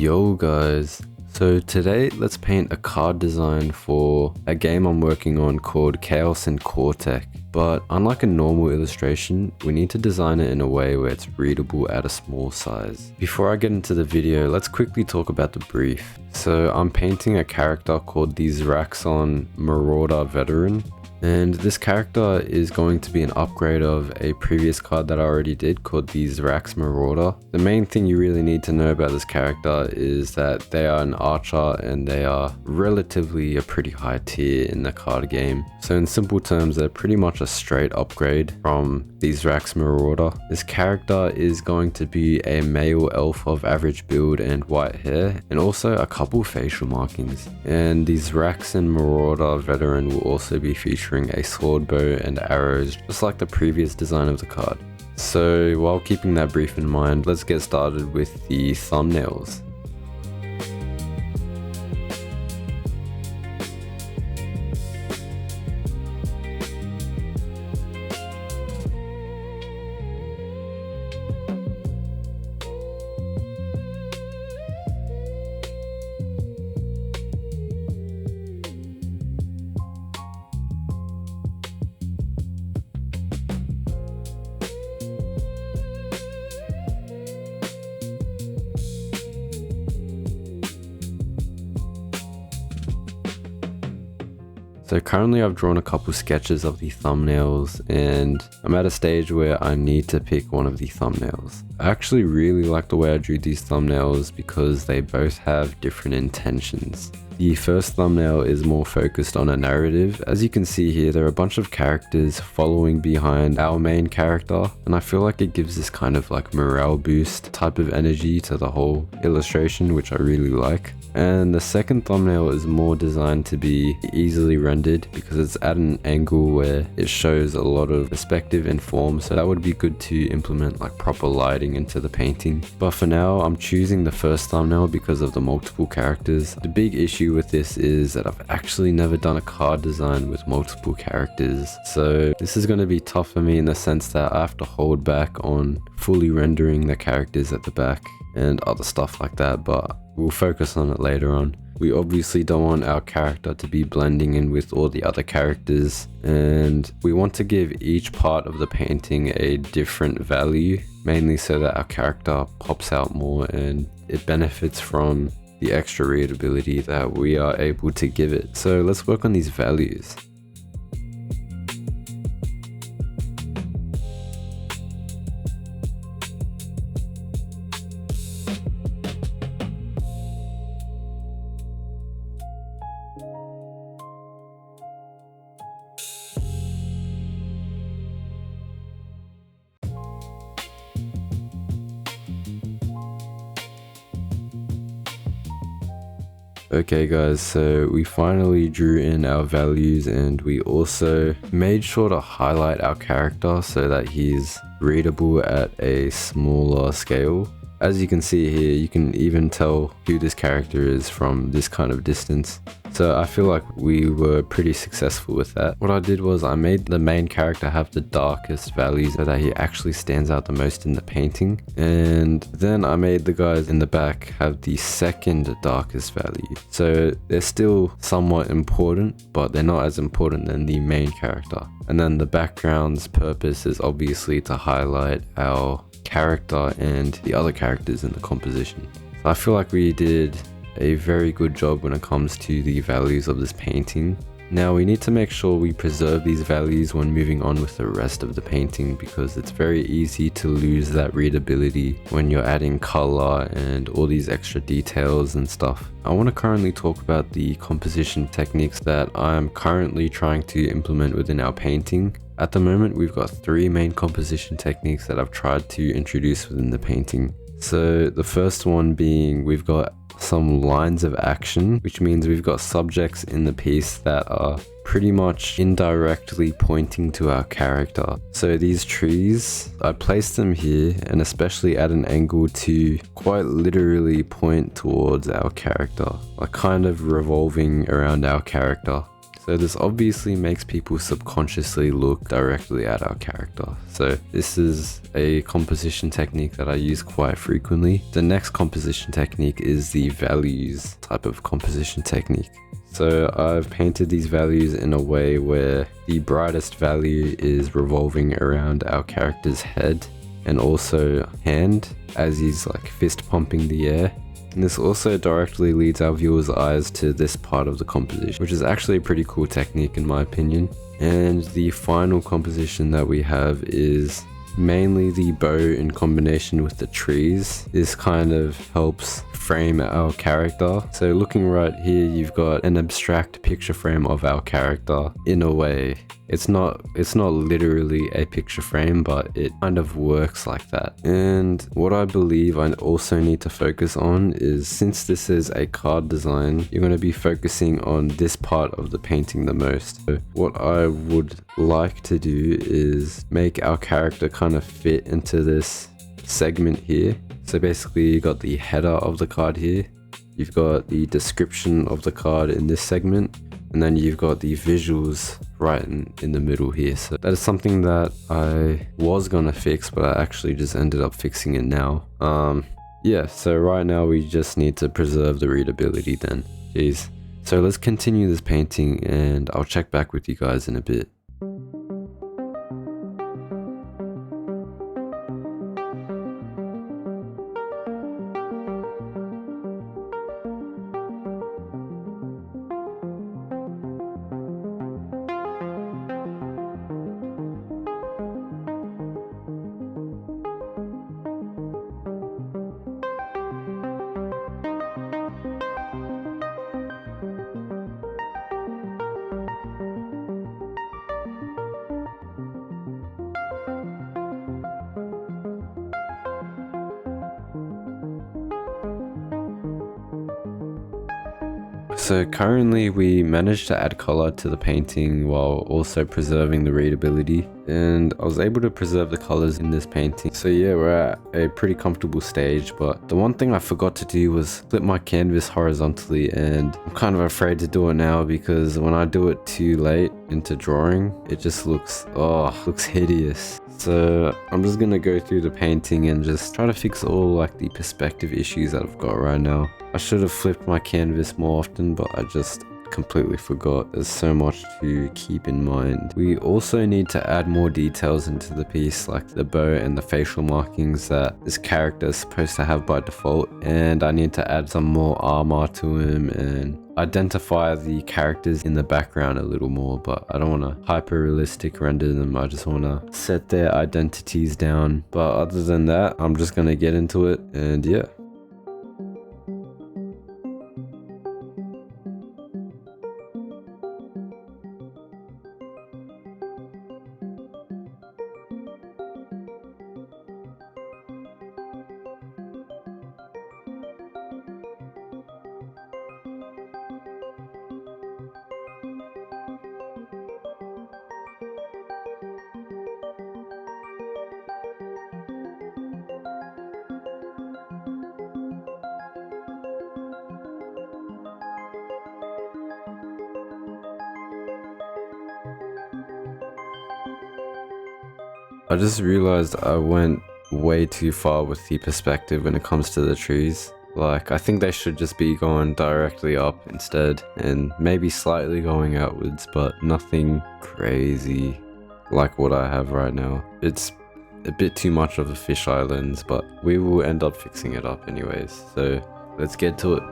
Yo guys, so today let's paint a card design for a game I'm working on called Chaos and Cortec. But unlike a normal illustration, we need to design it in a way where it's readable at a small size. Before I get into the video, let's quickly talk about the brief. So I'm painting a character called the Zraxon Marauder veteran. And this character is going to be an upgrade of a previous card that I already did called the Zrax Marauder. The main thing you really need to know about this character is that they are an archer and they are relatively a pretty high tier in the card game. So in simple terms, they're pretty much a straight upgrade from the Zrax Marauder. This character is going to be a male elf of average build and white hair, and also a couple facial markings. And the Zraxon Marauder veteran will also be featuring a sword bow and arrows, just like the previous design of the card. So while keeping that brief in mind, let's get started with the thumbnails. So currently I've drawn a couple sketches of the thumbnails and I'm at a stage where I need to pick one of the thumbnails. I actually really like the way I drew these thumbnails because they both have different intentions. The first thumbnail is more focused on a narrative. As you can see here, there are a bunch of characters following behind our main character, and I feel like it gives this kind of like morale boost type of energy to the whole illustration, which I really like. And the second thumbnail is more designed to be easily rendered because it's at an angle where it shows a lot of perspective and form, so that would be good to implement like proper lighting into the painting. But for now, I'm choosing the first thumbnail because of the multiple characters. The big issue with this is that I've actually never done a card design with multiple characters, so this is going to be tough for me in the sense that I have to hold back on fully rendering the characters at the back and other stuff like that, but we'll focus on it later on. We obviously don't want our character to be blending in with all the other characters, and we want to give each part of the painting a different value, mainly so that our character pops out more and it benefits from the extra readability that we are able to give it. So let's work on these values. Okay guys, so we finally drew in our values and we also made sure to highlight our character so that he's readable at a smaller scale. As you can see here, you can even tell who this character is from this kind of distance. So I feel like we were pretty successful with that. What I did was I made the main character have the darkest values so that he actually stands out the most in the painting. And then I made the guys in the back have the second darkest value. So they're still somewhat important, but they're not as important than the main character. And then the background's purpose is obviously to highlight our character and the other characters in the composition. So I feel like we did a very good job when it comes to the values of this painting. Now we need to make sure we preserve these values when moving on with the rest of the painting because it's very easy to lose that readability when you're adding color and all these extra details and stuff. I want to currently talk about the composition techniques that I'm currently trying to implement within our painting. At the moment, we've got 3 main composition techniques that I've tried to introduce within the painting. So the first one being we've got some lines of action, which means we've got subjects in the piece that are pretty much indirectly pointing to our character. So these trees, I placed them here and especially at an angle to quite literally point towards our character, like kind of revolving around our character. So this obviously makes people subconsciously look directly at our character. So this is a composition technique that I use quite frequently. The next composition technique is the values type of composition technique. So I've painted these values in a way where the brightest value is revolving around our character's head and also hand as he's like fist pumping the air. And this also directly leads our viewers' eyes to this part of the composition, which is actually a pretty cool technique in my opinion. And the final composition that we have is mainly the bow in combination with the trees. This kind of helps frame our character. So looking right here, you've got an abstract picture frame of our character in a way. It's not literally a picture frame, but it kind of works like that. And what I believe I also need to focus on is, since this is a card design, you're going to be focusing on this part of the painting the most. So what I would like to do is make our character kind of fit into this segment here. So basically you got the header of the card here, you've got the description of the card in this segment, and then you've got the visuals right in the middle here. So that is something that I was gonna fix, but I actually just ended up fixing it now. Yeah, so right now we just need to preserve the readability then. Jeez. So let's continue this painting and I'll check back with you guys in a bit. So currently we managed to add color to the painting while also preserving the readability, and I was able to preserve the colors in this painting. So yeah, we're at a pretty comfortable stage, but the one thing I forgot to do was flip my canvas horizontally, and I'm kind of afraid to do it now because when I do it too late into drawing, it just looks hideous. So I'm just gonna go through the painting and just try to fix all like the perspective issues that I've got right now. I should have flipped my canvas more often, but I just completely forgot. There's so much to keep in mind. We also need to add more details into the piece, like the bow and the facial markings that this character is supposed to have by default, and I need to add some more armor to him and identify the characters in the background a little more, but I don't want to hyper realistic render them. I just want to set their identities down. But other than that, I'm just going to get into it, and yeah. I just realized I went way too far with the perspective when it comes to the trees. Like, I think they should just be going directly up instead, and maybe slightly going outwards, but nothing crazy like what I have right now. It's a bit too much of a fisheye lens, but we will end up fixing it up anyways. So let's get to it.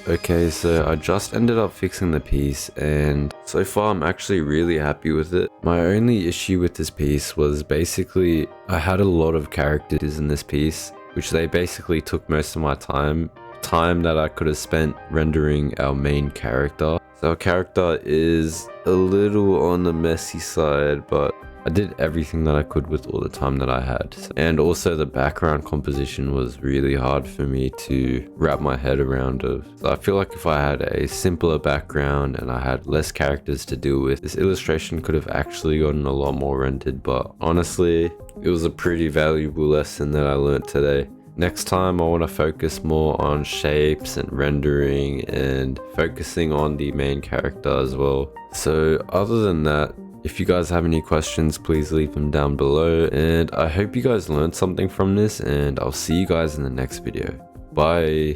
Okay, so I just ended up fixing the piece, and so far I'm actually really happy with it. My only issue with this piece was basically I had a lot of characters in this piece, which they basically took most of my time that I could have spent rendering our main character. So our character is a little on the messy side, but I did everything that I could with all the time that I had. And also the background composition was really hard for me to wrap my head around of. So I feel like if I had a simpler background and I had less characters to deal with, this illustration could have actually gotten a lot more rendered. But honestly, it was a pretty valuable lesson that I learned today. Next time I want to focus more on shapes and rendering and focusing on the main character as well. So other than that, if you guys have any questions, please leave them down below, and I hope you guys learned something from this, and I'll see you guys in the next video. Bye.